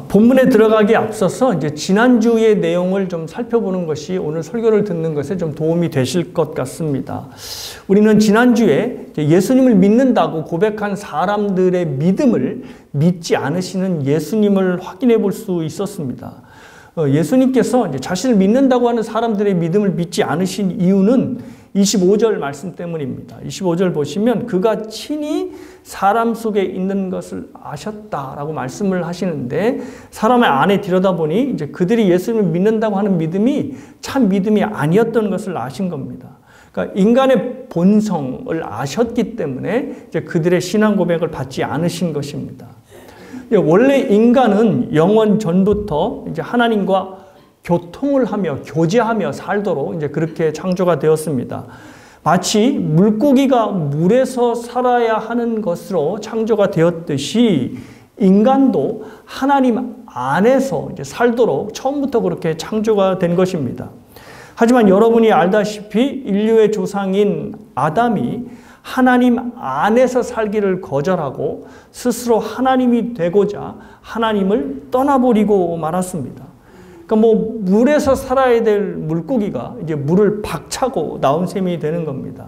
본문에 들어가기에 앞서서 이제 지난주의 내용을 좀 살펴보는 것이 오늘 설교를 듣는 것에 좀 도움이 되실 것 같습니다. 우리는 지난주에 예수님을 믿는다고 고백한 사람들의 믿음을 믿지 않으시는 예수님을 확인해 볼 수 있었습니다. 예수님께서 이제 자신을 믿는다고 하는 사람들의 믿음을 믿지 않으신 이유는 25절 말씀 때문입니다. 25절 보시면 그가 친히 사람 속에 있는 것을 아셨다라고 말씀을 하시는데 사람의 안에 들여다보니 이제 그들이 예수님을 믿는다고 하는 믿음이 참 믿음이 아니었던 것을 아신 겁니다. 그러니까 인간의 본성을 아셨기 때문에 이제 그들의 신앙 고백을 받지 않으신 것입니다. 원래 인간은 영원 전부터 이제 하나님과 교통을 하며 교제하며 살도록 이제 그렇게 창조가 되었습니다. 마치 물고기가 물에서 살아야 하는 것으로 창조가 되었듯이 인간도 하나님 안에서 이제 살도록 처음부터 그렇게 창조가 된 것입니다. 하지만 여러분이 알다시피 인류의 조상인 아담이 하나님 안에서 살기를 거절하고 스스로 하나님이 되고자 하나님을 떠나버리고 말았습니다. 그러니까 물에서 살아야 될 물고기가 이제 물을 박차고 나온 셈이 되는 겁니다.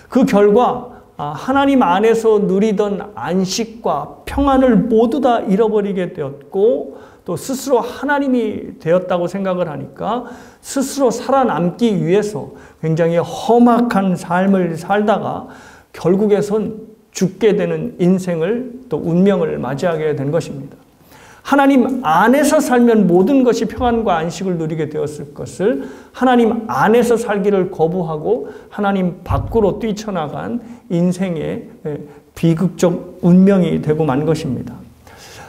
그 결과 하나님 안에서 누리던 안식과 평안을 모두 다 잃어버리게 되었고 또 스스로 하나님이 되었다고 생각을 하니까 스스로 살아남기 위해서 굉장히 험악한 삶을 살다가 결국에선 죽게 되는 인생을 또 운명을 맞이하게 된 것입니다. 하나님 안에서 살면 모든 것이 평안과 안식을 누리게 되었을 것을 하나님 안에서 살기를 거부하고 하나님 밖으로 뛰쳐나간 인생의 비극적 운명이 되고 만 것입니다.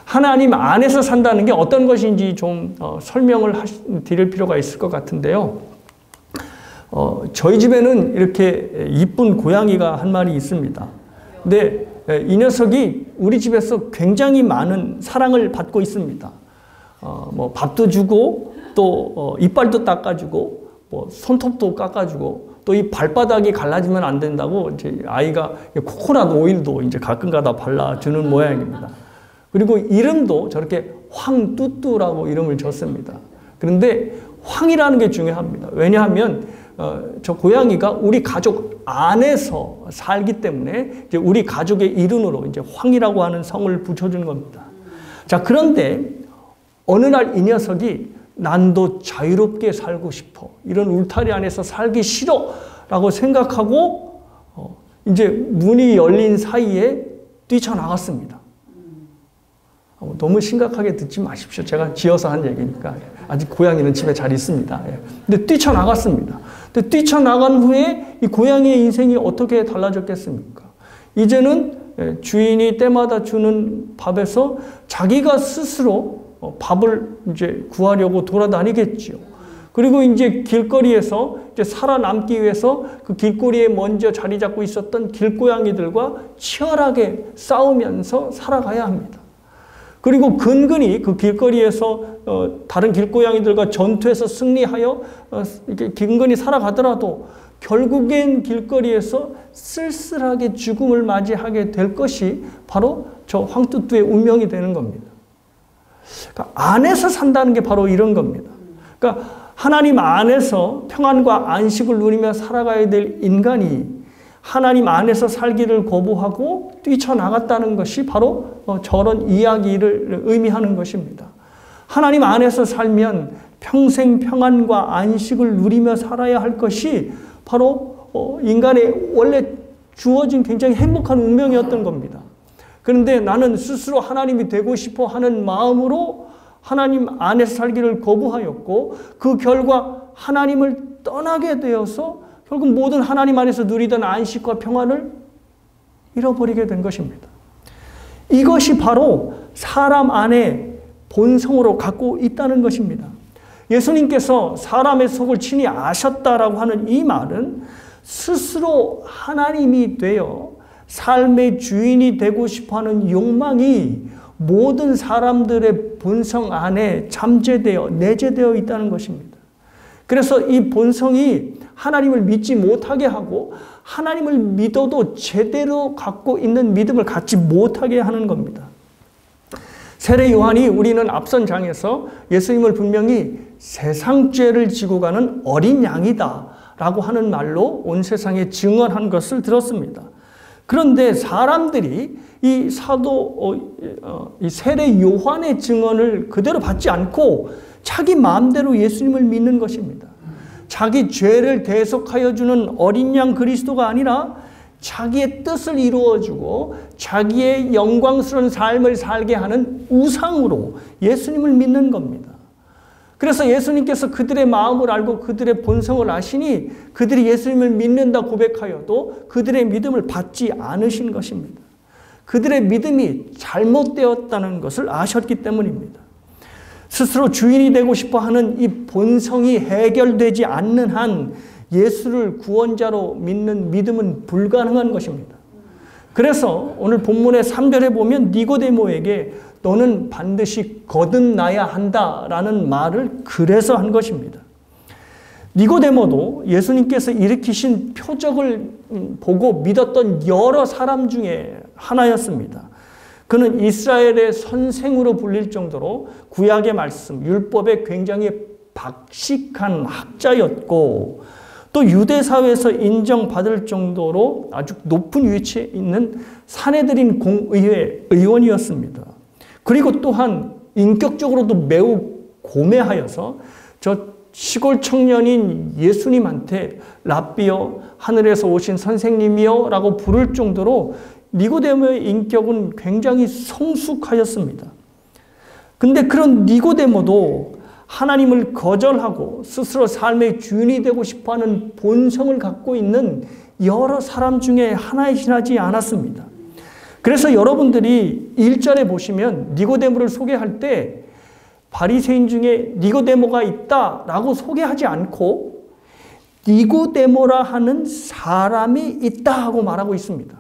하나님 안에서 산다는 게 어떤 것인지 좀 설명을 드릴 필요가 있을 것 같은데요. 저희 집에는 이렇게 이쁜 고양이가 한 마리 있습니다. 근데 이 녀석이 우리 집에서 굉장히 많은 사랑을 받고 있습니다. 밥도 주고 또 이빨도 닦아주고 손톱도 깎아주고 또 이 발바닥이 갈라지면 안 된다고 이제 아이가 코코넛 오일도 이제 가끔가다 발라주는 모양입니다. 그리고 이름도 저렇게 황뚜뚜라고 이름을 줬습니다. 그런데 황이라는 게 중요합니다. 왜냐하면 저 고양이가 우리 가족 안에서 살기 때문에 이제 우리 가족의 이름으로 이제 황이라고 하는 성을 붙여주는 겁니다. 자, 그런데 어느 날 이 녀석이 난도 자유롭게 살고 싶어. 이런 울타리 안에서 살기 싫어. 라고 생각하고 이제 문이 열린 사이에 뛰쳐나갔습니다. 너무 심각하게 듣지 마십시오. 제가 지어서 한 얘기니까. 아직 고양이는 집에 잘 있습니다. 근데 뛰쳐나갔습니다. 근데 뛰쳐나간 후에 이 고양이의 인생이 어떻게 달라졌겠습니까? 이제는 주인이 때마다 주는 밥에서 자기가 스스로 밥을 이제 구하려고 돌아다니겠지요. 그리고 이제 길거리에서 이제 살아남기 위해서 그 길거리에 먼저 자리 잡고 있었던 길고양이들과 치열하게 싸우면서 살아가야 합니다. 그리고 근근히 그 길거리에서 다른 길고양이들과 전투에서 승리하여 이렇게 근근히 살아가더라도 결국엔 길거리에서 쓸쓸하게 죽음을 맞이하게 될 것이 바로 저 황뚜뚜의 운명이 되는 겁니다. 그러니까 안에서 산다는 게 바로 이런 겁니다. 그러니까 하나님 안에서 평안과 안식을 누리며 살아가야 될 인간이 하나님 안에서 살기를 거부하고 뛰쳐나갔다는 것이 바로 저런 이야기를 의미하는 것입니다. 하나님 안에서 살면 평생 평안과 안식을 누리며 살아야 할 것이 바로 인간의 원래 주어진 굉장히 행복한 운명이었던 겁니다. 그런데 나는 스스로 하나님이 되고 싶어 하는 마음으로 하나님 안에서 살기를 거부하였고 그 결과 하나님을 떠나게 되어서 결국 모든 하나님 안에서 누리던 안식과 평안을 잃어버리게 된 것입니다. 이것이 바로 사람 안에 본성으로 갖고 있다는 것입니다. 예수님께서 사람의 속을 친히 아셨다라고 하는 이 말은 스스로 하나님이 되어 삶의 주인이 되고 싶어하는 욕망이 모든 사람들의 본성 안에 잠재되어 내재되어 있다는 것입니다. 그래서 이 본성이 하나님을 믿지 못하게 하고 하나님을 믿어도 제대로 갖고 있는 믿음을 갖지 못하게 하는 겁니다. 세례 요한이 우리는 앞선 장에서 예수님을 분명히 세상 죄를 지고 가는 어린 양이다 라고 하는 말로 온 세상에 증언한 것을 들었습니다. 그런데 사람들이 이 이 세례 요한의 증언을 그대로 받지 않고 자기 마음대로 예수님을 믿는 것입니다. 자기 죄를 대속하여 주는 어린 양 그리스도가 아니라 자기의 뜻을 이루어주고 자기의 영광스러운 삶을 살게 하는 우상으로 예수님을 믿는 겁니다. 그래서 예수님께서 그들의 마음을 알고 그들의 본성을 아시니 그들이 예수님을 믿는다 고백하여도 그들의 믿음을 받지 않으신 것입니다. 그들의 믿음이 잘못되었다는 것을 아셨기 때문입니다. 스스로 주인이 되고 싶어 하는 이 본성이 해결되지 않는 한 예수를 구원자로 믿는 믿음은 불가능한 것입니다. 그래서 오늘 본문의 3절에 보면 니고데모에게 너는 반드시 거듭나야 한다라는 말을 그래서 한 것입니다. 니고데모도 예수님께서 일으키신 표적을 보고 믿었던 여러 사람 중에 하나였습니다. 그는 이스라엘의 선생으로 불릴 정도로 구약의 말씀, 율법에 굉장히 박식한 학자였고 또 유대 사회에서 인정받을 정도로 아주 높은 위치에 있는 사내들인 공의회 의원이었습니다. 그리고 또한 인격적으로도 매우 고매하여서 저 시골 청년인 예수님한테 랍비여 하늘에서 오신 선생님이여 라고 부를 정도로 니고데모의 인격은 굉장히 성숙하였습니다. 근데 그런 니고데모도 하나님을 거절하고 스스로 삶의 주인이 되고 싶어하는 본성을 갖고 있는 여러 사람 중에 하나에 지나지 않았습니다. 그래서 여러분들이 1절에 보시면 니고데모를 소개할 때 바리새인 중에 니고데모가 있다라고 소개하지 않고 니고데모라 하는 사람이 있다 하고 말하고 있습니다.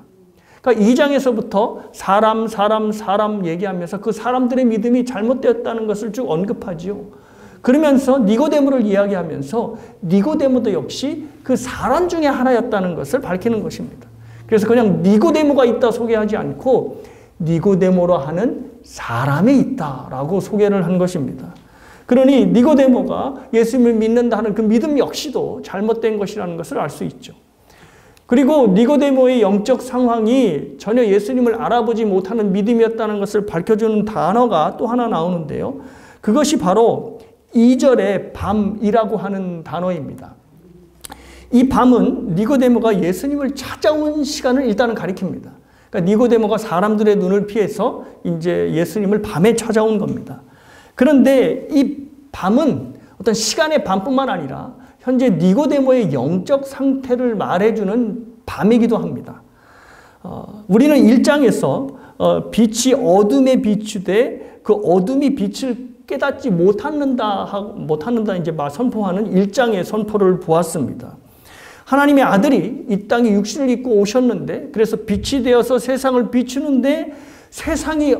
그러니까 2장에서부터 사람 얘기하면서 그 사람들의 믿음이 잘못되었다는 것을 쭉 언급하지요. 그러면서 니고데모를 이야기하면서 니고데모도 역시 그 사람 중에 하나였다는 것을 밝히는 것입니다. 그래서 그냥 니고데모가 있다 소개하지 않고 니고데모로 하는 사람이 있다라고 소개를 한 것입니다. 그러니 니고데모가 예수님을 믿는다 하는 그 믿음 역시도 잘못된 것이라는 것을 알 수 있죠. 그리고 니고데모의 영적 상황이 전혀 예수님을 알아보지 못하는 믿음이었다는 것을 밝혀주는 단어가 또 하나 나오는데요. 그것이 바로 2절의 밤이라고 하는 단어입니다. 이 밤은 니고데모가 예수님을 찾아온 시간을 일단은 가리킵니다. 그러니까 니고데모가 사람들의 눈을 피해서 이제 예수님을 밤에 찾아온 겁니다. 그런데 이 밤은 어떤 시간의 밤뿐만 아니라 현재 니고데모의 영적 상태를 말해주는 밤이기도 합니다. 우리는 1장에서 빛이 어둠에 비추되 그 어둠이 빛을 깨닫지 못한다 이제 선포하는 1장의 선포를 보았습니다. 하나님의 아들이 이 땅에 육신을 입고 오셨는데 그래서 빛이 되어서 세상을 비추는데 세상이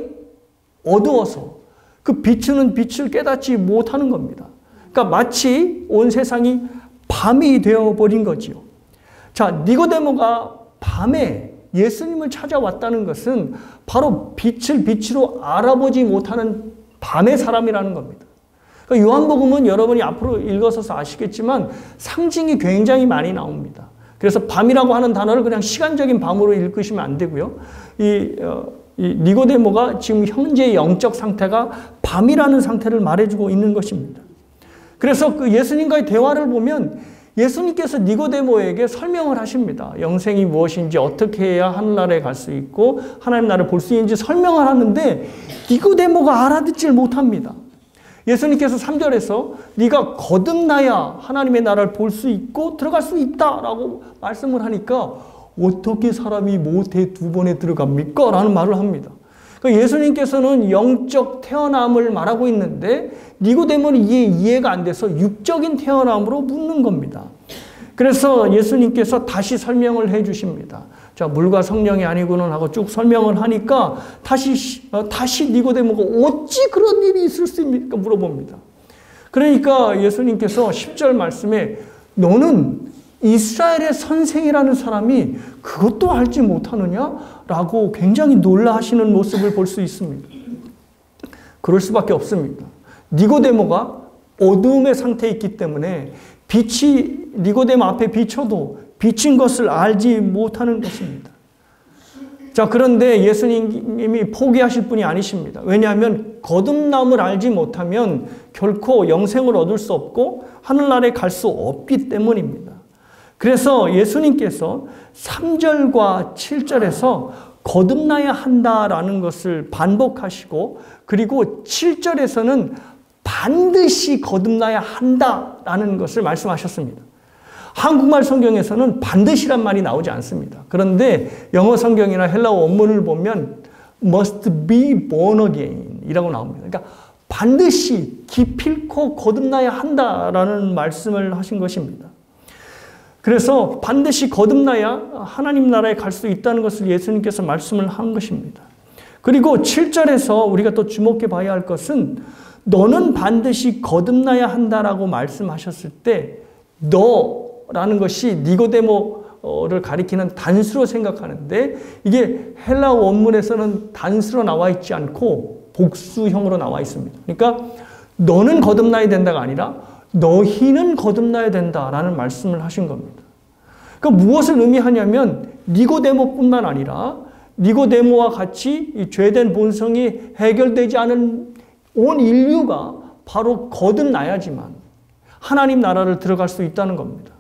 어두워서 그 비추는 빛을 깨닫지 못하는 겁니다. 그러니까 마치 온 세상이 밤이 되어버린 거지요. 자, 니고데모가 밤에 예수님을 찾아왔다는 것은 바로 빛을 빛으로 알아보지 못하는 밤의 사람이라는 겁니다. 그러니까 요한복음은 여러분이 앞으로 읽어서 아시겠지만 상징이 굉장히 많이 나옵니다. 그래서 밤이라고 하는 단어를 그냥 시간적인 밤으로 읽으시면 안 되고요. 이 니고데모가 지금 현재의 영적 상태가 밤이라는 상태를 말해주고 있는 것입니다. 그래서 그 예수님과의 대화를 보면 예수님께서 니고데모에게 설명을 하십니다. 영생이 무엇인지 어떻게 해야 하늘나라에 갈 수 있고 하나님 나라를 볼 수 있는지 설명을 하는데 니고데모가 알아듣질 못합니다. 예수님께서 3절에서 네가 거듭나야 하나님의 나라를 볼 수 있고 들어갈 수 있다라고 말씀을 하니까 어떻게 사람이 모태 두 번에 들어갑니까? 라는 말을 합니다. 그러니까 예수님께서는 영적 태어남을 말하고 있는데 니고데모는 이해가 안 돼서 육적인 태어남으로 묻는 겁니다. 그래서 예수님께서 다시 설명을 해 주십니다. 자, 물과 성령이 아니고는 하고 쭉 설명을 하니까 다시 니고데모가 어찌 그런 일이 있을 수 있습니까? 물어봅니다. 그러니까 예수님께서 10절 말씀에 너는 이스라엘의 선생이라는 사람이 그것도 알지 못하느냐? 라고 굉장히 놀라하시는 모습을 볼 수 있습니다. 그럴 수밖에 없습니다. 니고데모가 어두움의 상태에 있기 때문에 빛이 니고데모 앞에 비춰도 비친 것을 알지 못하는 것입니다. 자, 그런데 예수님이 포기하실 분이 아니십니다. 왜냐하면 거듭남을 알지 못하면 결코 영생을 얻을 수 없고 하늘나라에 갈 수 없기 때문입니다. 그래서 예수님께서 3절과 7절에서 거듭나야 한다라는 것을 반복하시고, 그리고 7절에서는 반드시 거듭나야 한다라는 것을 말씀하셨습니다. 한국말 성경에서는 반드시란 말이 나오지 않습니다. 그런데 영어 성경이나 헬라어 원문을 보면 must be born again 이라고 나옵니다. 그러니까 반드시 기필코 거듭나야 한다라는 말씀을 하신 것입니다. 그래서 반드시 거듭나야 하나님 나라에 갈 수 있다는 것을 예수님께서 말씀을 한 것입니다. 그리고 7절에서 우리가 또 주목해 봐야 할 것은 너는 반드시 거듭나야 한다라고 말씀하셨을 때 너라는 것이 니고데모를 가리키는 단수로 생각하는데, 이게 헬라 원문에서는 단수로 나와 있지 않고 복수형으로 나와 있습니다. 그러니까 너는 거듭나야 된다가 아니라 너희는 거듭나야 된다라는 말씀을 하신 겁니다. 그러니까 무엇을 의미하냐면 니고데모뿐만 아니라 니고데모와 같이 이 죄된 본성이 해결되지 않은 온 인류가 바로 거듭나야지만 하나님 나라를 들어갈 수 있다는 겁니다.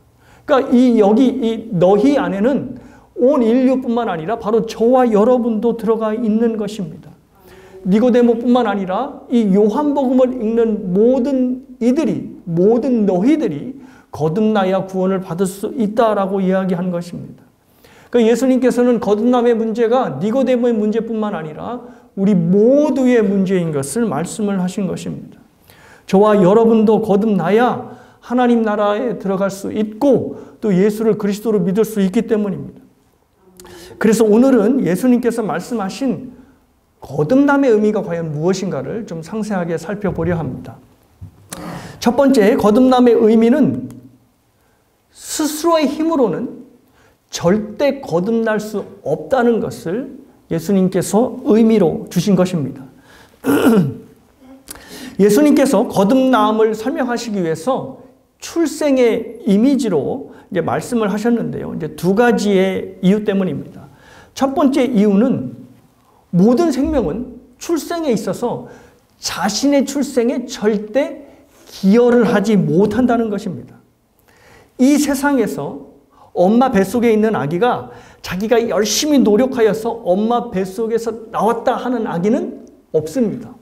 그러니까 여기 이 너희 안에는 온 인류뿐만 아니라 바로 저와 여러분도 들어가 있는 것입니다. 니고데모뿐만 아니라 이 요한복음을 읽는 모든 이들이, 모든 너희들이 거듭나야 구원을 받을 수 있다라고 이야기한 것입니다. 그러니까 예수님께서는 거듭남의 문제가 니고데모의 문제뿐만 아니라 우리 모두의 문제인 것을 말씀을 하신 것입니다. 저와 여러분도 거듭나야 하나님 나라에 들어갈 수 있고 또 예수를 그리스도로 믿을 수 있기 때문입니다. 그래서 오늘은 예수님께서 말씀하신 거듭남의 의미가 과연 무엇인가를 좀 상세하게 살펴보려 합니다. 첫 번째, 거듭남의 의미는 스스로의 힘으로는 절대 거듭날 수 없다는 것을 예수님께서 의미로 주신 것입니다. 예수님께서 거듭남을 설명하시기 위해서 출생의 이미지로 이제 말씀을 하셨는데요. 이제 두 가지의 이유 때문입니다. 첫 번째 이유는 모든 생명은 출생에 있어서 자신의 출생에 절대 기여를 하지 못한다는 것입니다. 이 세상에서 엄마 뱃속에 있는 아기가 자기가 열심히 노력하여서 엄마 뱃속에서 나왔다 하는 아기는 없습니다.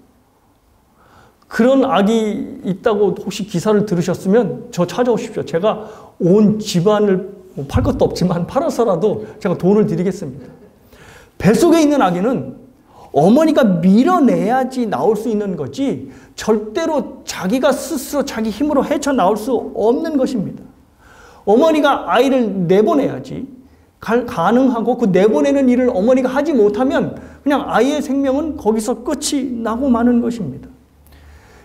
그런 아기 있다고 혹시 기사를 들으셨으면 저 찾아오십시오. 제가 온 집안을 팔 것도 없지만 팔아서라도 제가 돈을 드리겠습니다. 뱃속에 있는 아기는 어머니가 밀어내야지 나올 수 있는 거지 절대로 자기가 스스로 자기 힘으로 헤쳐나올 수 없는 것입니다. 어머니가 아이를 내보내야지 가능하고, 그 내보내는 일을 어머니가 하지 못하면 그냥 아이의 생명은 거기서 끝이 나고 마는 것입니다.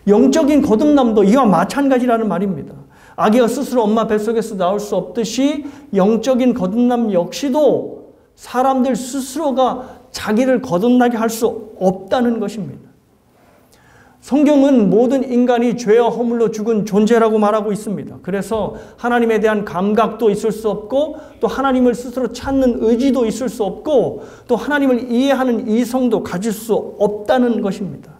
영적인 거듭남도 이와 마찬가지라는 말입니다. 아기가 스스로 엄마 뱃속에서 나올 수 없듯이 영적인 거듭남 역시도 사람들 스스로가 자기를 거듭나게 할 수 없다는 것입니다. 성경은 모든 인간이 죄와 허물로 죽은 존재라고 말하고 있습니다. 그래서 하나님에 대한 감각도 있을 수 없고, 또 하나님을 스스로 찾는 의지도 있을 수 없고, 또 하나님을 이해하는 이성도 가질 수 없다는 것입니다.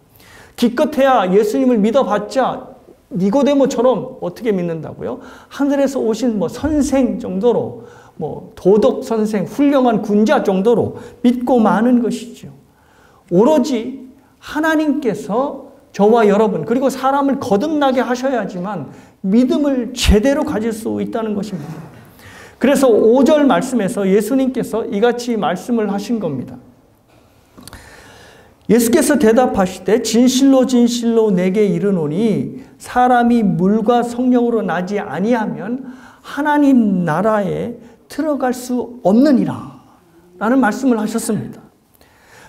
기껏해야 예수님을 믿어봤자 니고데모처럼 어떻게 믿는다고요? 하늘에서 오신 선생 정도로, 도덕 선생, 훌륭한 군자 정도로 믿고 마는 것이죠. 오로지 하나님께서 저와 여러분, 그리고 사람을 거듭나게 하셔야지만 믿음을 제대로 가질 수 있다는 것입니다. 그래서 5절 말씀에서 예수님께서 이같이 말씀을 하신 겁니다. 예수께서 대답하시되 진실로 진실로 내게 이르노니 사람이 물과 성령으로 나지 아니하면 하나님 나라에 들어갈 수 없느니라 라는 말씀을 하셨습니다.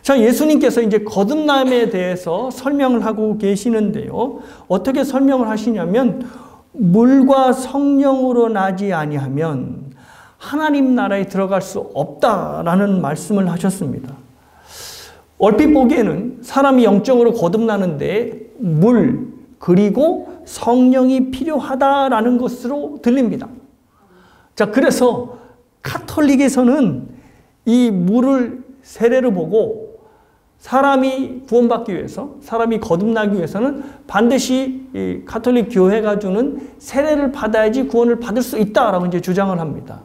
자, 예수님께서 이제 거듭남에 대해서 설명을 하고 계시는데요. 어떻게 설명을 하시냐면 물과 성령으로 나지 아니하면 하나님 나라에 들어갈 수 없다라는 말씀을 하셨습니다. 얼핏 보기에는 사람이 영적으로 거듭나는데 물 그리고 성령이 필요하다라는 것으로 들립니다. 자, 그래서 카톨릭에서는 이 물을 세례를 보고 사람이 구원받기 위해서, 사람이 거듭나기 위해서는 반드시 이 가톨릭 교회가 주는 세례를 받아야지 구원을 받을 수 있다라고 이제 주장을 합니다.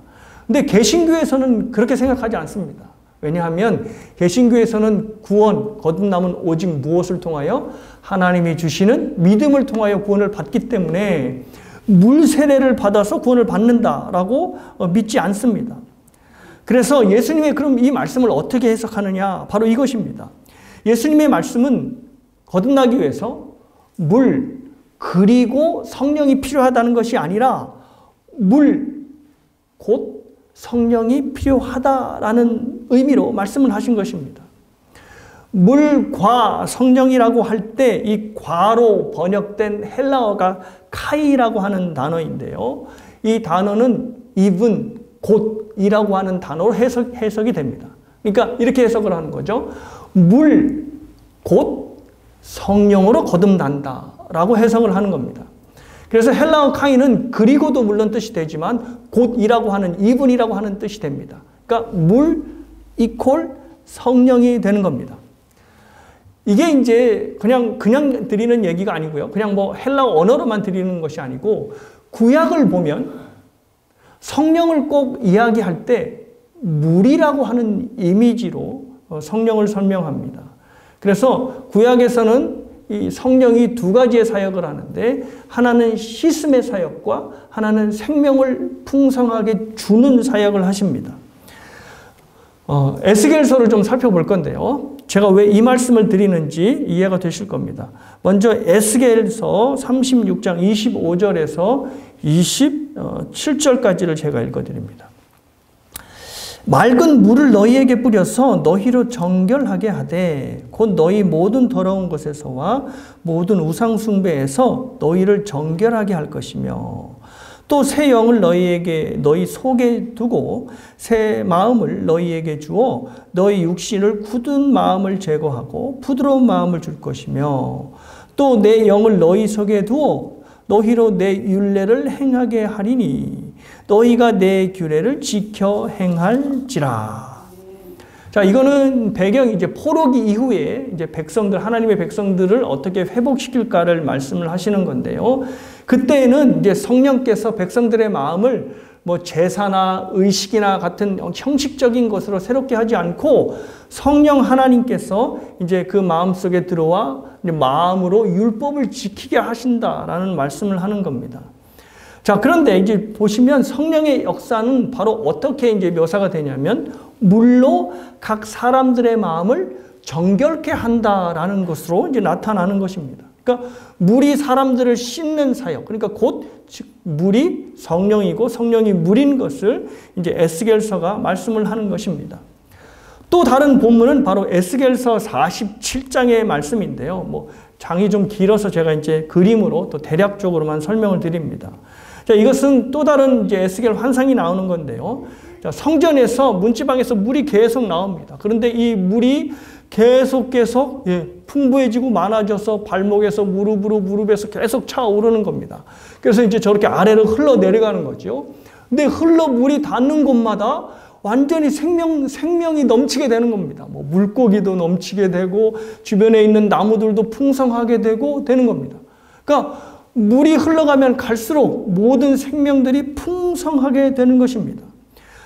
근데 개신교에서는 그렇게 생각하지 않습니다. 왜냐하면 개신교에서는 구원, 거듭남은 오직 무엇을 통하여? 하나님이 주시는 믿음을 통하여 구원을 받기 때문에 물 세례를 받아서 구원을 받는다라고 믿지 않습니다. 그래서 예수님의 그럼 이 말씀을 어떻게 해석하느냐? 바로 이것입니다. 예수님의 말씀은 거듭나기 위해서 물 그리고 성령이 필요하다는 것이 아니라 물 곧 성령이 필요하다라는 의미로 말씀을 하신 것입니다. 물과 성령이라고 할 때 이 과로 번역된 헬라어가 카이라고 하는 단어인데요. 이 단어는 even, 곧이라고 하는 단어로 해석이 됩니다. 그러니까 이렇게 해석을 하는 거죠. 물, 곧 성령으로 거듭난다 라고 해석을 하는 겁니다. 그래서 헬라어 카이는 그리고도 물론 뜻이 되지만 곧이라고 하는 even이라고 하는 뜻이 됩니다. 그러니까 물 이퀄 성령이 되는 겁니다. 이게 이제 그냥 드리는 얘기가 아니고요. 그냥 뭐 헬라어 언어로만 드리는 것이 아니고 구약을 보면 성령을 꼭 이야기할 때 물이라고 하는 이미지로 성령을 설명합니다. 그래서 구약에서는 이 성령이 두 가지의 사역을 하는데 하나는 씻음의 사역과 하나는 생명을 풍성하게 주는 사역을 하십니다. 에스겔서를 좀 살펴볼 건데요. 제가 왜 이 말씀을 드리는지 이해가 되실 겁니다. 먼저 에스겔서 36장 25절에서 27절까지를 제가 읽어드립니다. 맑은 물을 너희에게 뿌려서 너희로 정결하게 하되 곧 너희 모든 더러운 것에서와 모든 우상 숭배에서 너희를 정결하게 할 것이며 또 새 영을 너희 속에 두고 새 마음을 너희에게 주어 너희 육신을 굳은 마음을 제거하고 부드러운 마음을 줄 것이며 또 내 영을 너희 속에 두어 너희로 내 율례를 행하게 하리니 너희가 내 규례를 지켜 행할지라. 자, 이거는 배경이 이제 포로기 이후에 이제 하나님의 백성들을 어떻게 회복시킬까를 말씀을 하시는 건데요. 그때는 이제 성령께서 백성들의 마음을 뭐 제사나 의식이나 같은 형식적인 것으로 새롭게 하지 않고 성령 하나님께서 이제 그 마음 속에 들어와 마음으로 율법을 지키게 하신다라는 말씀을 하는 겁니다. 자, 그런데 이제 보시면 성령의 역사는 바로 어떻게 이제 묘사가 되냐면 물로 각 사람들의 마음을 정결케 한다라는 것으로 이제 나타나는 것입니다. 그러니까 물이 사람들을 씻는 사역, 그러니까 곧 즉 물이 성령이고 성령이 물인 것을 이제 에스겔서가 말씀을 하는 것입니다. 또 다른 본문은 바로 에스겔서 47장의 말씀인데요. 뭐 장이 좀 길어서 제가 이제 그림으로 또 대략적으로만 설명을 드립니다. 자, 이것은 또 다른 이제 에스겔 환상이 나오는 건데요. 자, 성전에서 문지방에서 물이 계속 나옵니다. 그런데 이 물이 계속 풍부해지고 많아져서 발목에서 무릎에서 계속 차오르는 겁니다. 그래서 이제 저렇게 아래로 흘러 내려가는 거죠. 근데 물이 닿는 곳마다 완전히 생명이 넘치게 되는 겁니다. 뭐 물고기도 넘치게 되고 주변에 있는 나무들도 풍성하게 되는 겁니다. 그러니까 물이 흘러가면 갈수록 모든 생명들이 풍성하게 되는 것입니다.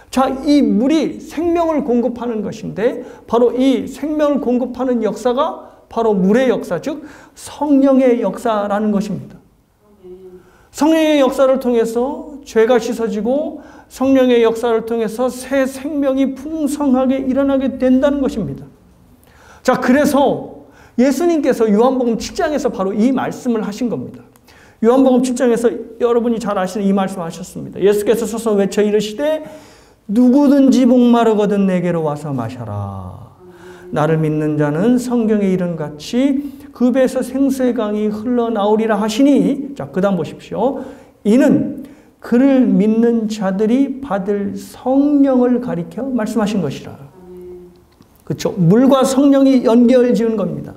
자, 이 물이 생명을 공급하는 것인데 바로 이 생명을 공급하는 역사가 바로 물의 역사, 즉 성령의 역사라는 것입니다. 성령의 역사를 통해서 죄가 씻어지고 성령의 역사를 통해서 새 생명이 풍성하게 일어나게 된다는 것입니다. 자, 그래서 예수님께서 요한복음 7장에서 바로 이 말씀을 하신 겁니다. 요한복음 7장에서 여러분이 잘 아시는 이 말씀 하셨습니다. 예수께서 서서 외쳐 이르시되 누구든지 목마르거든 내게로 와서 마셔라. 나를 믿는 자는 성경에 이른 같이 그 배에서 생수의 강이 흘러나오리라 하시니, 자, 그 다음 보십시오. 이는 그를 믿는 자들이 받을 성령을 가리켜 말씀하신 것이라. 그렇죠? 물과 성령이 연결 지은 겁니다.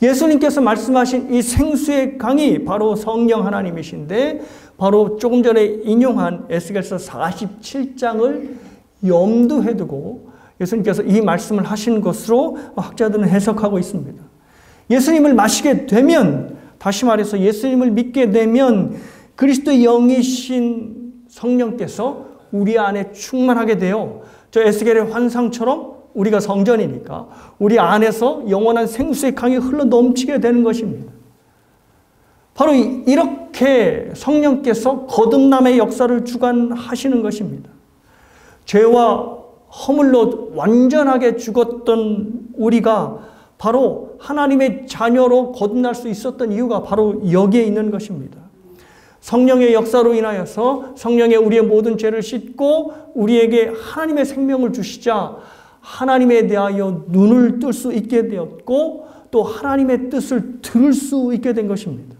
예수님께서 말씀하신 이 생수의 강이 바로 성령 하나님이신데 바로 조금 전에 인용한 에스겔서 47장을 염두에 두고 예수님께서 이 말씀을 하신 것으로 학자들은 해석하고 있습니다. 예수님을 마시게 되면, 다시 말해서 예수님을 믿게 되면 그리스도의 영이신 성령께서 우리 안에 충만하게 되어 저 에스겔의 환상처럼 우리가 성전이니까 우리 안에서 영원한 생수의 강이 흘러 넘치게 되는 것입니다. 바로 이렇게 성령께서 거듭남의 역사를 주관하시는 것입니다. 죄와 허물로 완전하게 죽었던 우리가 바로 하나님의 자녀로 거듭날 수 있었던 이유가 바로 여기에 있는 것입니다. 성령의 역사로 인하여서 성령의 우리의 모든 죄를 씻고 우리에게 하나님의 생명을 주시자 하나님에 대하여 눈을 뜰 수 있게 되었고 또 하나님의 뜻을 들을 수 있게 된 것입니다.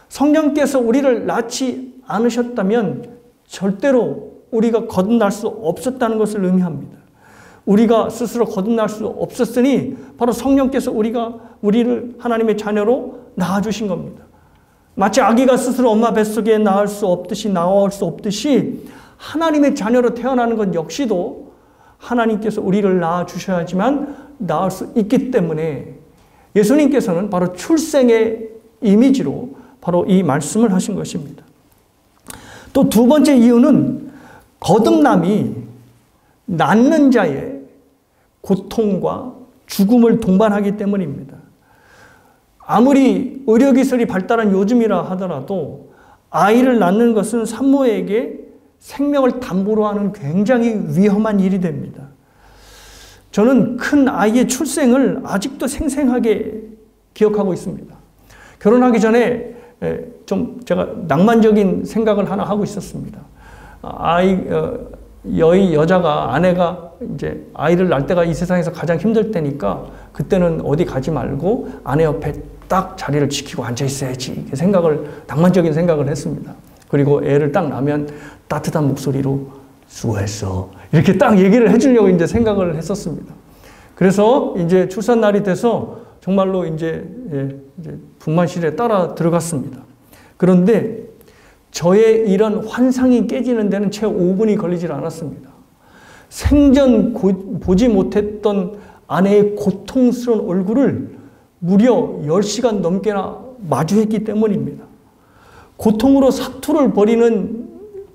성령께서 우리를 낳지 않으셨다면 절대로 우리가 거듭날 수 없었다는 것을 의미합니다. 우리가 스스로 거듭날 수 없었으니 바로 성령께서 우리를 하나님의 자녀로 낳아주신 겁니다. 마치 아기가 스스로 엄마 뱃속에 나올 수 없듯이 하나님의 자녀로 태어나는 것 역시도 하나님께서 우리를 낳아주셔야지만 낳을 수 있기 때문에 예수님께서는 바로 출생의 이미지로 바로 이 말씀을 하신 것입니다. 또 두 번째 이유는 거듭남이 낳는 자의 고통과 죽음을 동반하기 때문입니다. 아무리 의료기술이 발달한 요즘이라 하더라도 아이를 낳는 것은 산모에게 생명을 담보로 하는 굉장히 위험한 일이 됩니다. 저는 큰 아이의 출생을 아직도 생생하게 기억하고 있습니다. 결혼하기 전에 좀 제가 낭만적인 생각을 하나 하고 있었습니다. 여자가, 아내가 이제 아이를 낳을 때가 이 세상에서 가장 힘들 때니까 그때는 어디 가지 말고 아내 옆에 딱 자리를 지키고 앉아 있어야지. 낭만적인 생각을 했습니다. 그리고 애를 딱 낳으면 따뜻한 목소리로 수고했어. 이렇게 딱 얘기를 해주려고 이제 생각을 했었습니다. 그래서 이제 출산 날이 돼서 정말로 이제 분만실에 따라 들어갔습니다. 그런데 저의 이런 환상이 깨지는 데는 채 5분이 걸리질 않았습니다. 생전 보지 못했던 아내의 고통스러운 얼굴을 무려 10시간 넘게나 마주했기 때문입니다. 고통으로 사투를 벌이는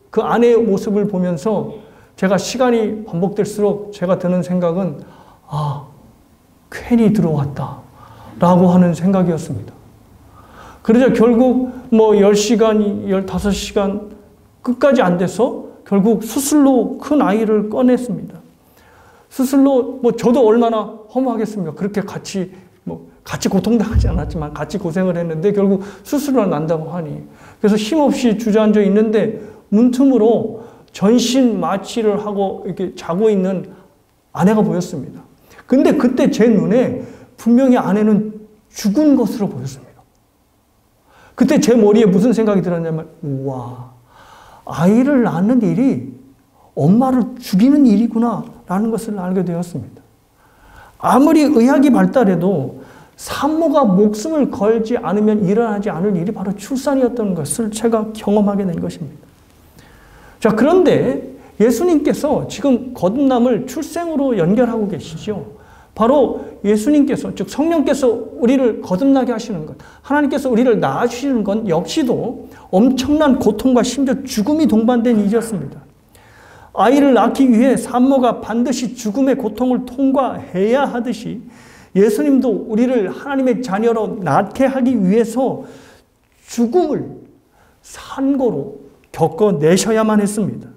그 아내의 모습을 보면서 제가 시간이 반복될수록 제가 드는 생각은 괜히 들어왔다 라고 하는 생각이었습니다. 그러자 결국 10시간, 15시간 끝까지 안 돼서 결국 수술로 큰 아이를 꺼냈습니다. 수술로 저도 얼마나 허무하겠습니까? 그렇게 같이 고통당하지 않았지만 같이 고생을 했는데 결국 수술을 난다고 하니. 그래서 힘없이 주저앉아 있는데 문틈으로 전신 마취를 하고 이렇게 자고 있는 아내가 보였습니다. 근데 그때 제 눈에 분명히 아내는 죽은 것으로 보였습니다. 그때 제 머리에 무슨 생각이 들었냐면, 우와, 아이를 낳는 일이 엄마를 죽이는 일이구나 라는 것을 알게 되었습니다. 아무리 의학이 발달해도 산모가 목숨을 걸지 않으면 일어나지 않을 일이 바로 출산이었던 것을 제가 경험하게 된 것입니다. 자, 그런데 예수님께서 지금 거듭남을 출생으로 연결하고 계시죠. 바로 예수님께서, 즉 성령께서 우리를 거듭나게 하시는 것, 하나님께서 우리를 낳아주시는 건 역시도 엄청난 고통과 심지어 죽음이 동반된 일이었습니다. 아이를 낳기 위해 산모가 반드시 죽음의 고통을 통과해야 하듯이 예수님도 우리를 하나님의 자녀로 낳게 하기 위해서 죽음을 산고로 겪어내셔야만 했습니다.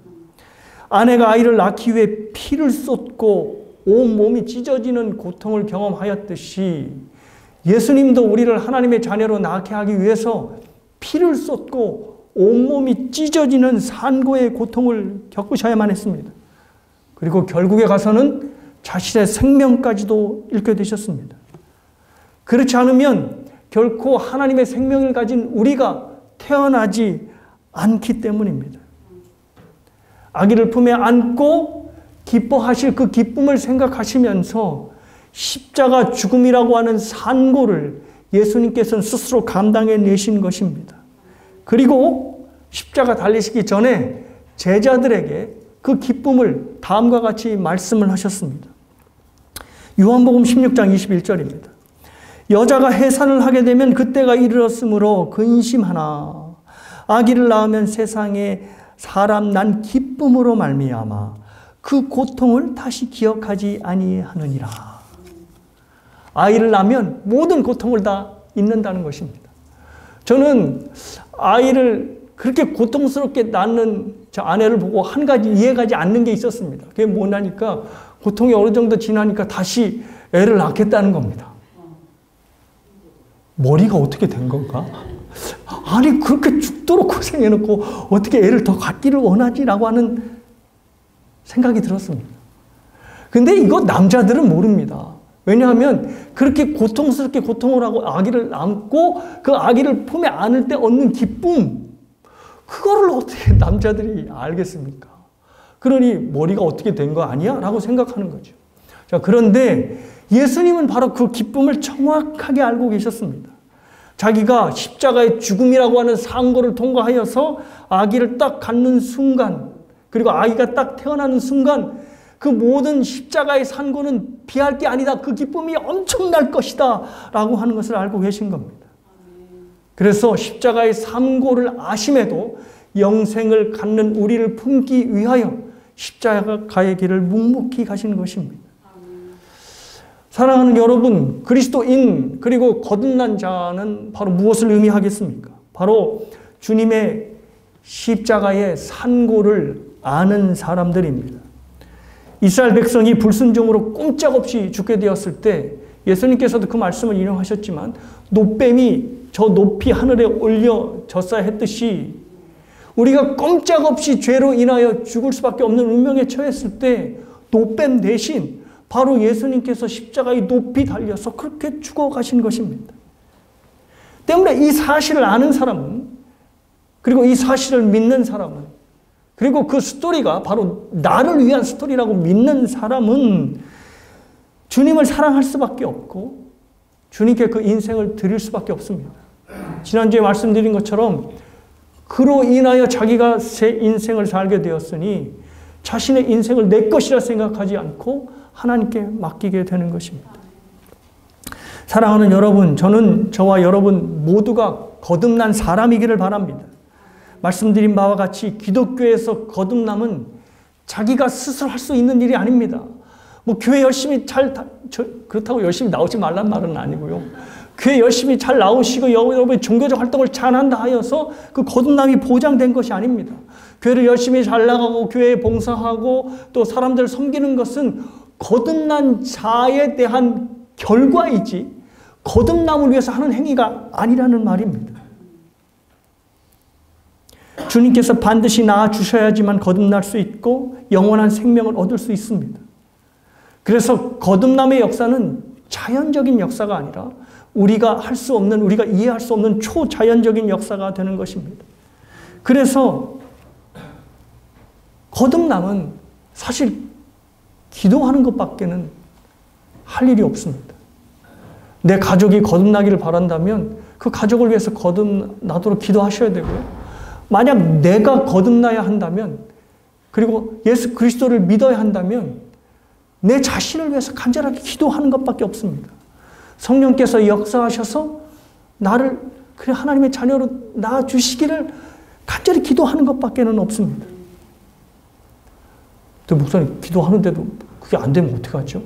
아내가 아이를 낳기 위해 피를 쏟고 온몸이 찢어지는 고통을 경험하였듯이 예수님도 우리를 하나님의 자녀로 낳게 하기 위해서 피를 쏟고 온몸이 찢어지는 산고의 고통을 겪으셔야만 했습니다. 그리고 결국에 가서는 자신의 생명까지도 잃게 되셨습니다. 그렇지 않으면 결코 하나님의 생명을 가진 우리가 태어나지 않기 때문입니다. 아기를 품에 안고 기뻐하실 그 기쁨을 생각하시면서 십자가 죽음이라고 하는 산고를 예수님께서는 스스로 감당해 내신 것입니다. 그리고 십자가 달리시기 전에 제자들에게 그 기쁨을 다음과 같이 말씀을 하셨습니다. 요한복음 16장 21절입니다. 여자가 해산을 하게 되면 그때가 이르렀으므로 근심하나 아기를 낳으면 세상에 사람 난 기쁨으로 말미암아 그 고통을 다시 기억하지 아니하느니라. 아이를 낳으면 모든 고통을 다 잊는다는 것입니다. 저는 아이를 그렇게 고통스럽게 낳는 저 아내를 보고 한 가지 이해가지 않는 게 있었습니다. 그게 뭐냐니까 고통이 어느 정도 지나니까 다시 애를 낳겠다는 겁니다. 머리가 어떻게 된 건가? 아니 그렇게 죽도록 고생해놓고 어떻게 애를 더 갖기를 원하지라고 하는 생각이 들었습니다. 근데 이거 남자들은 모릅니다. 왜냐하면 그렇게 고통스럽게 고통을 하고 아기를 안고 그 아기를 품에 안을 때 얻는 기쁨, 그거를 어떻게 남자들이 알겠습니까? 그러니 머리가 어떻게 된 거 아니야? 라고 생각하는 거죠. 자, 그런데 예수님은 바로 그 기쁨을 정확하게 알고 계셨습니다. 자기가 십자가의 죽음이라고 하는 상고를 통과하여서 아기를 딱 갖는 순간, 그리고 아이가 딱 태어나는 순간 그 모든 십자가의 산고는 비할 게 아니다. 그 기쁨이 엄청날 것이다. 라고 하는 것을 알고 계신 겁니다. 그래서 십자가의 산고를 아심에도 영생을 갖는 우리를 품기 위하여 십자가의 길을 묵묵히 가시는 것입니다. 사랑하는 여러분, 그리스도인 그리고 거듭난 자는 바로 무엇을 의미하겠습니까? 바로 주님의 십자가의 산고를 아는 사람들입니다. 이스라엘 백성이 불순종으로 꼼짝없이 죽게 되었을 때 예수님께서도 그 말씀을 인용하셨지만 노뱀이 저 높이 하늘에 올려졌어야 했듯이 우리가 꼼짝없이 죄로 인하여 죽을 수밖에 없는 운명에 처했을 때 노뱀 대신 바로 예수님께서 십자가에 높이 달려서 그렇게 죽어가신 것입니다. 때문에 이 사실을 아는 사람은, 그리고 이 사실을 믿는 사람은, 그리고 그 스토리가 바로 나를 위한 스토리라고 믿는 사람은 주님을 사랑할 수밖에 없고 주님께 그 인생을 드릴 수밖에 없습니다. 지난주에 말씀드린 것처럼 그로 인하여 자기가 새 인생을 살게 되었으니 자신의 인생을 내 것이라 생각하지 않고 하나님께 맡기게 되는 것입니다. 사랑하는 여러분, 저는 저와 여러분 모두가 거듭난 사람이기를 바랍니다. 말씀드린 바와 같이 기독교에서 거듭남은 자기가 스스로 할 수 있는 일이 아닙니다. 뭐 교회 열심히 그렇다고 열심히 나오지 말란 말은 아니고요. 교회 열심히 잘 나오시고 여러분의 종교적 활동을 잘한다 하여서 그 거듭남이 보장된 것이 아닙니다. 교회를 열심히 잘 나가고 교회에 봉사하고 또 사람들을 섬기는 것은 거듭난 자에 대한 결과이지 거듭남을 위해서 하는 행위가 아니라는 말입니다. 주님께서 반드시 낳아주셔야지만 거듭날 수 있고 영원한 생명을 얻을 수 있습니다. 그래서 거듭남의 역사는 자연적인 역사가 아니라 우리가 할 수 없는, 우리가 이해할 수 없는 초자연적인 역사가 되는 것입니다. 그래서 거듭남은 사실 기도하는 것밖에는 할 일이 없습니다. 내 가족이 거듭나기를 바란다면 그 가족을 위해서 거듭나도록 기도하셔야 되고요. 만약 내가 거듭나야 한다면, 그리고 예수 그리스도를 믿어야 한다면 내 자신을 위해서 간절하게 기도하는 것밖에 없습니다. 성령께서 역사하셔서 나를 그래 하나님의 자녀로 낳아주시기를 간절히 기도하는 것밖에는 없습니다. 또 목사님 기도하는데도 그게 안 되면 어떡하죠?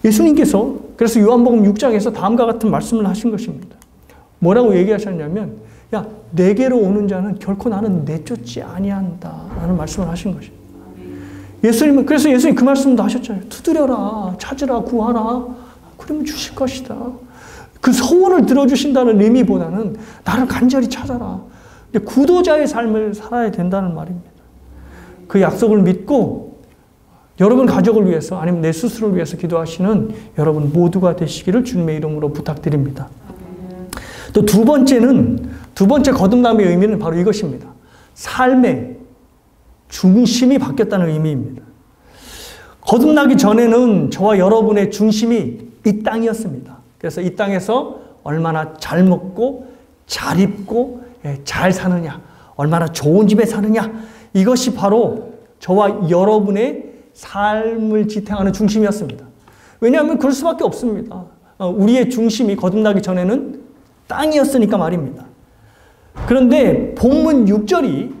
예수님께서 그래서 요한복음 6장에서 다음과 같은 말씀을 하신 것입니다. 뭐라고 얘기하셨냐면 야, 내게로 오는 자는 결코 나는 내쫓지 아니한다 라는 말씀을 하신 것입니다. 예수님은, 그래서 예수님 그 말씀도 하셨잖아요. 두드려라, 찾으라, 구하라, 그러면 주실 것이다. 그 소원을 들어주신다는 의미보다는 나를 간절히 찾아라. 구도자의 삶을 살아야 된다는 말입니다. 그 약속을 믿고 여러분 가족을 위해서 아니면 내 스스로를 위해서 기도하시는 여러분 모두가 되시기를 주님의 이름으로 부탁드립니다. 또 두 번째 거듭남의 의미는 바로 이것입니다. 삶의 중심이 바뀌었다는 의미입니다. 거듭나기 전에는 저와 여러분의 중심이 이 땅이었습니다. 그래서 이 땅에서 얼마나 잘 먹고 잘 입고 잘 사느냐, 얼마나 좋은 집에 사느냐, 이것이 바로 저와 여러분의 삶을 지탱하는 중심이었습니다. 왜냐하면 그럴 수밖에 없습니다. 우리의 중심이 거듭나기 전에는 땅이었으니까 말입니다. 그런데 본문 6절이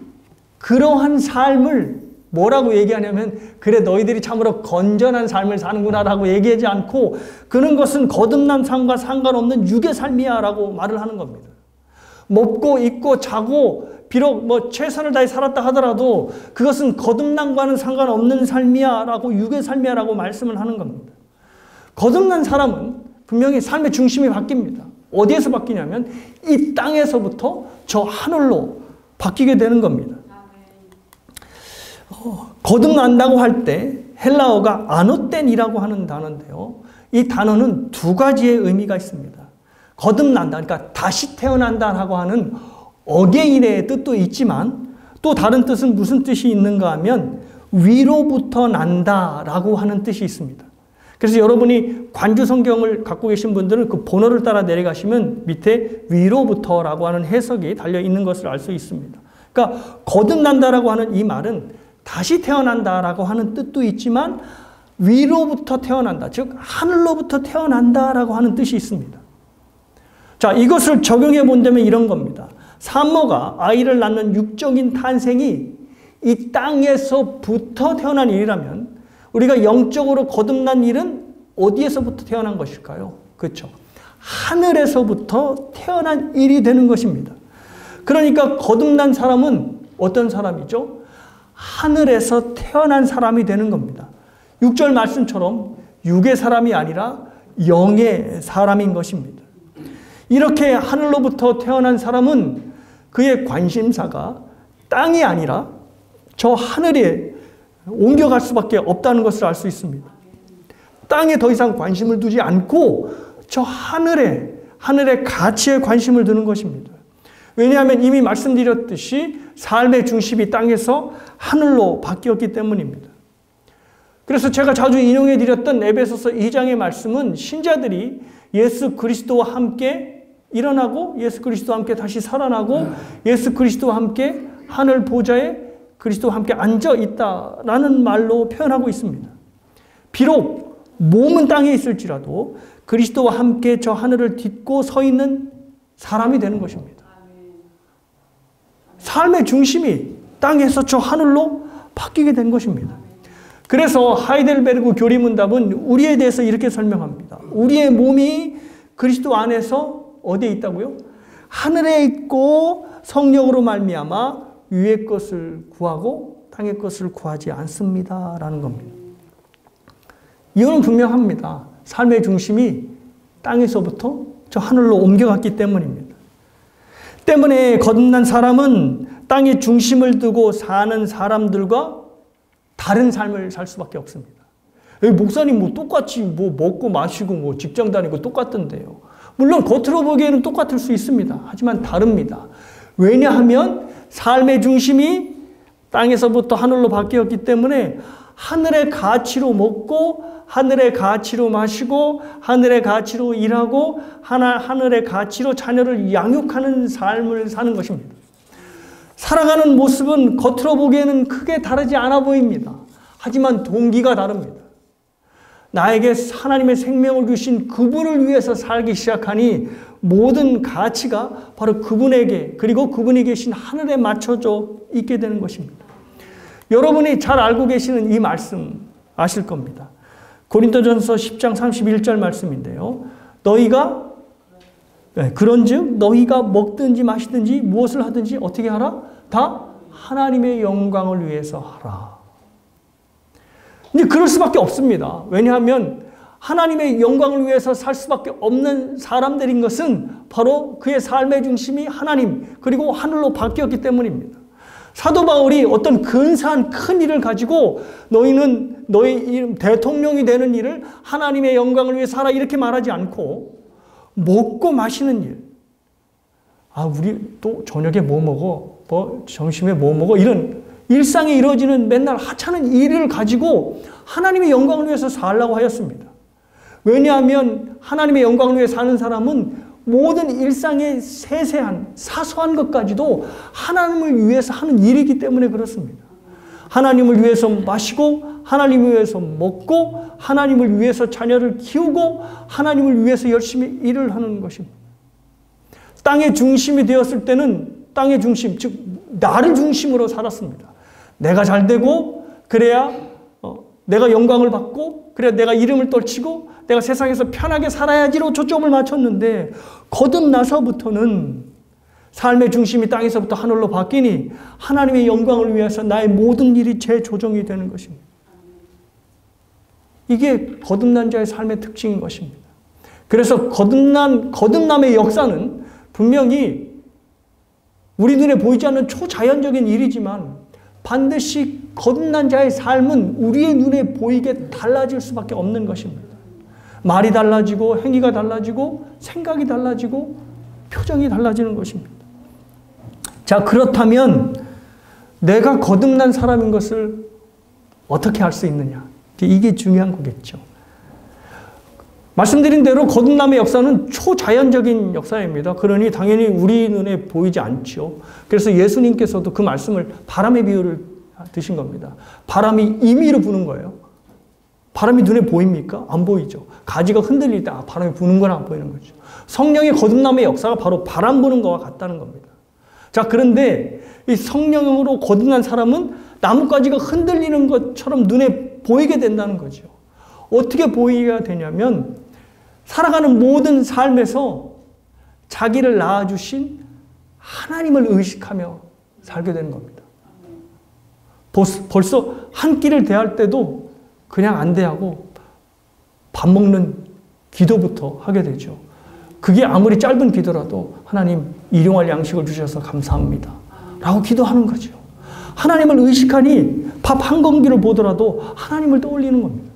그러한 삶을 뭐라고 얘기하냐면, 그래 너희들이 참으로 건전한 삶을 사는구나 라고 얘기하지 않고, 그런 것은 거듭난 삶과 상관없는 육의 삶이야 라고 말을 하는 겁니다. 먹고 입고 자고 비록 뭐 최선을 다해 살았다 하더라도 그것은 거듭남과는 상관없는 삶이야 라고, 육의 삶이야 라고 말씀을 하는 겁니다. 거듭난 사람은 분명히 삶의 중심이 바뀝니다. 어디에서 바뀌냐면 이 땅에서부터 저 하늘로 바뀌게 되는 겁니다. 거듭난다고 할 때 헬라어가 아노텐이라고 하는 단어인데요. 이 단어는 두 가지의 의미가 있습니다. 거듭난다, 그러니까 다시 태어난다라고 하는 어게인의 뜻도 있지만, 또 다른 뜻은 무슨 뜻이 있는가 하면 위로부터 난다라고 하는 뜻이 있습니다. 그래서 여러분이 관주 성경을 갖고 계신 분들은 그 번호를 따라 내려가시면 밑에 위로부터라고 하는 해석이 달려 있는 것을 알 수 있습니다. 그러니까 거듭난다라고 하는 이 말은 다시 태어난다라고 하는 뜻도 있지만 위로부터 태어난다, 즉 하늘로부터 태어난다라고 하는 뜻이 있습니다. 자, 이것을 적용해 본다면 이런 겁니다. 산모가 아이를 낳는 육적인 탄생이 이 땅에서부터 태어난 일이라면 우리가 영적으로 거듭난 일은 어디에서부터 태어난 것일까요? 그렇죠. 하늘에서부터 태어난 일이 되는 것입니다. 그러니까 거듭난 사람은 어떤 사람이죠? 하늘에서 태어난 사람이 되는 겁니다. 6절 말씀처럼 육의 사람이 아니라 영의 사람인 것입니다. 이렇게 하늘로부터 태어난 사람은 그의 관심사가 땅이 아니라 저 하늘에 옮겨갈 수밖에 없다는 것을 알 수 있습니다. 땅에 더 이상 관심을 두지 않고 저 하늘의 가치에 관심을 두는 것입니다. 왜냐하면 이미 말씀드렸듯이 삶의 중심이 땅에서 하늘로 바뀌었기 때문입니다. 그래서 제가 자주 인용해 드렸던 에베소서 2장의 말씀은 신자들이 예수 그리스도와 함께 일어나고 예수 그리스도와 함께 다시 살아나고 예수 그리스도와 함께 하늘 보좌에 그리스도와 함께 앉아 있다라는 말로 표현하고 있습니다. 비록 몸은 땅에 있을지라도 그리스도와 함께 저 하늘을 딛고 서 있는 사람이 되는 것입니다. 삶의 중심이 땅에서 저 하늘로 바뀌게 된 것입니다. 그래서 하이델베르그 교리문답은 우리에 대해서 이렇게 설명합니다. 우리의 몸이 그리스도 안에서 어디에 있다고요? 하늘에 있고 성령으로 말미암아 위의 것을 구하고 땅의 것을 구하지 않습니다라는 겁니다. 이유는 분명합니다. 삶의 중심이 땅에서부터 저 하늘로 옮겨갔기 때문입니다. 때문에 거듭난 사람은 땅의 중심을 두고 사는 사람들과 다른 삶을 살 수밖에 없습니다. 목사님 뭐 똑같이 뭐 먹고 마시고 뭐 직장 다니고 똑같던데요. 물론 겉으로 보기에는 똑같을 수 있습니다. 하지만 다릅니다. 왜냐하면 삶의 중심이 땅에서부터 하늘로 바뀌었기 때문에 하늘의 가치로 먹고 하늘의 가치로 마시고 하늘의 가치로 일하고 하늘의 가치로 자녀를 양육하는 삶을 사는 것입니다. 살아가는 모습은 겉으로 보기에는 크게 다르지 않아 보입니다. 하지만 동기가 다릅니다. 나에게 하나님의 생명을 주신 그분을 위해서 살기 시작하니 모든 가치가 바로 그분에게 그리고 그분이 계신 하늘에 맞춰져 있게 되는 것입니다. 여러분이 잘 알고 계시는 이 말씀 아실 겁니다. 고린도전서 10장 31절 말씀인데요. 너희가 그런즉 너희가 먹든지 마시든지 무엇을 하든지 어떻게 하라? 다 하나님의 영광을 위해서 하라. 근데 그럴 수밖에 없습니다. 왜냐하면 하나님의 영광을 위해서 살 수밖에 없는 사람들인 것은 바로 그의 삶의 중심이 하나님 그리고 하늘로 바뀌었기 때문입니다. 사도 바울이 어떤 근사한 큰 일을 가지고 너희는 너희 대통령이 되는 일을 하나님의 영광을 위해 살아 이렇게 말하지 않고 먹고 마시는 일. 우리 또 저녁에 뭐 먹어? 뭐 점심에 뭐 먹어? 이런 일상에 이루어지는 맨날 하찮은 일을 가지고 하나님의 영광을 위해서 살라고 하였습니다. 왜냐하면 하나님의 영광을 위해 사는 사람은 모든 일상의 세세한 사소한 것까지도 하나님을 위해서 하는 일이기 때문에 그렇습니다. 하나님을 위해서 마시고 하나님을 위해서 먹고 하나님을 위해서 자녀를 키우고 하나님을 위해서 열심히 일을 하는 것입니다. 땅의 중심이 되었을 때는 땅의 중심, 즉 나를 중심으로 살았습니다. 내가 잘 되고 그래야 내가 영광을 받고 그래야 내가 이름을 떨치고 내가 세상에서 편하게 살아야지로 초점을 맞췄는데 거듭나서부터는 삶의 중심이 땅에서부터 하늘로 바뀌니 하나님의 영광을 위해서 나의 모든 일이 재조정이 되는 것입니다. 이게 거듭난 자의 삶의 특징인 것입니다. 그래서 거듭남의 역사는 분명히 우리 눈에 보이지 않는 초자연적인 일이지만 반드시 거듭난 자의 삶은 우리의 눈에 보이게 달라질 수밖에 없는 것입니다. 말이 달라지고 행위가 달라지고 생각이 달라지고 표정이 달라지는 것입니다. 자, 그렇다면 내가 거듭난 사람인 것을 어떻게 알 수 있느냐? 이게 중요한 거겠죠. 말씀드린 대로 거듭남의 역사는 초자연적인 역사입니다. 그러니 당연히 우리 눈에 보이지 않죠. 그래서 예수님께서도 그 말씀을 바람의 비유를 드신 겁니다. 바람이 임의로 부는 거예요. 바람이 눈에 보입니까? 안 보이죠. 가지가 흔들릴 때 바람이 부는 건 안 보이는 거죠. 성령의 거듭남의 역사가 바로 바람 부는 것과 같다는 겁니다. 자, 그런데 이 성령으로 거듭난 사람은 나뭇가지가 흔들리는 것처럼 눈에 보이게 된다는 거죠. 어떻게 보이게 되냐면 살아가는 모든 삶에서 자기를 낳아주신 하나님을 의식하며 살게 되는 겁니다. 벌써 한 끼를 대할 때도 그냥 안 대하고 밥 먹는 기도부터 하게 되죠. 그게 아무리 짧은 기도라도 하나님 일용할 양식을 주셔서 감사합니다 라고 기도하는 거죠. 하나님을 의식하니 밥 한 공기를 보더라도 하나님을 떠올리는 겁니다.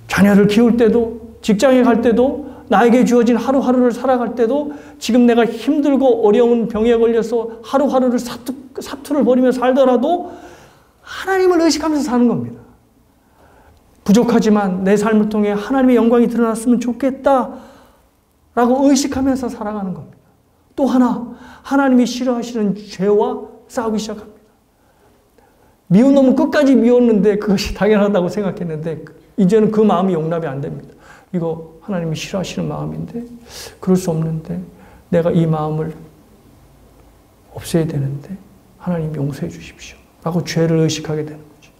자녀를 키울 때도 직장에 갈 때도 나에게 주어진 하루하루를 살아갈 때도 지금 내가 힘들고 어려운 병에 걸려서 하루하루를 사투를 벌이며 살더라도 하나님을 의식하면서 사는 겁니다. 부족하지만 내 삶을 통해 하나님의 영광이 드러났으면 좋겠다 라고 의식하면서 살아가는 겁니다. 또 하나, 하나님이 싫어하시는 죄와 싸우기 시작합니다. 미운 놈은 끝까지 미웠는데 그것이 당연하다고 생각했는데 이제는 그 마음이 용납이 안 됩니다. 이거 하나님이 싫어하시는 마음인데 그럴 수 없는데 내가 이 마음을 없애야 되는데 하나님 용서해 주십시오 라고 죄를 의식하게 되는 거죠.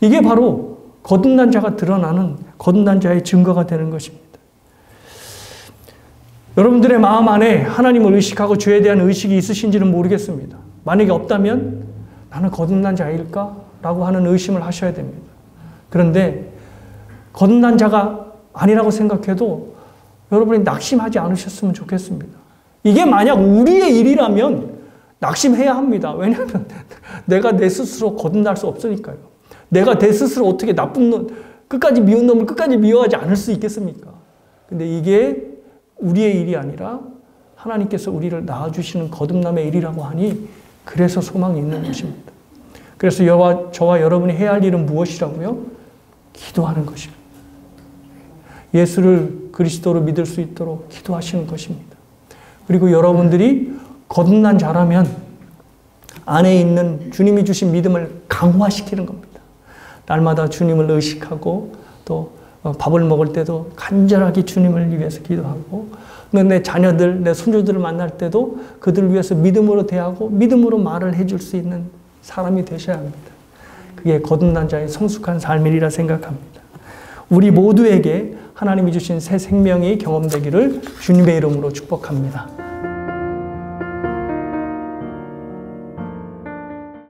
이게 바로 거듭난 자가 드러나는 거듭난 자의 증거가 되는 것입니다. 여러분들의 마음 안에 하나님을 의식하고 죄에 대한 의식이 있으신지는 모르겠습니다. 만약에 없다면 나는 거듭난 자일까? 라고 하는 의심을 하셔야 됩니다. 그런데 거듭난 자가 아니라고 생각해도 여러분이 낙심하지 않으셨으면 좋겠습니다. 이게 만약 우리의 일이라면 낙심해야 합니다. 왜냐하면 내가 내 스스로 거듭날 수 없으니까요. 내가 내 스스로 어떻게 나쁜 놈, 끝까지 미운 놈을 끝까지 미워하지 않을 수 있겠습니까? 근데 이게 우리의 일이 아니라 하나님께서 우리를 낳아주시는 거듭남의 일이라고 하니 그래서 소망이 있는 것입니다. 그래서 저와 여러분이 해야 할 일은 무엇이라고요? 기도하는 것입니다. 예수를 그리스도로 믿을 수 있도록 기도하시는 것입니다. 그리고 여러분들이 거듭난 자라면 안에 있는 주님이 주신 믿음을 강화시키는 겁니다. 날마다 주님을 의식하고 또 밥을 먹을 때도 간절하게 주님을 위해서 기도하고 내 자녀들, 내 손주들을 만날 때도 그들을 위해서 믿음으로 대하고 믿음으로 말을 해줄 수 있는 사람이 되셔야 합니다. 그게 거듭난 자의 성숙한 삶이라 생각합니다. 우리 모두에게 하나님이 주신 새 생명이 경험되기를 주님의 이름으로 축복합니다.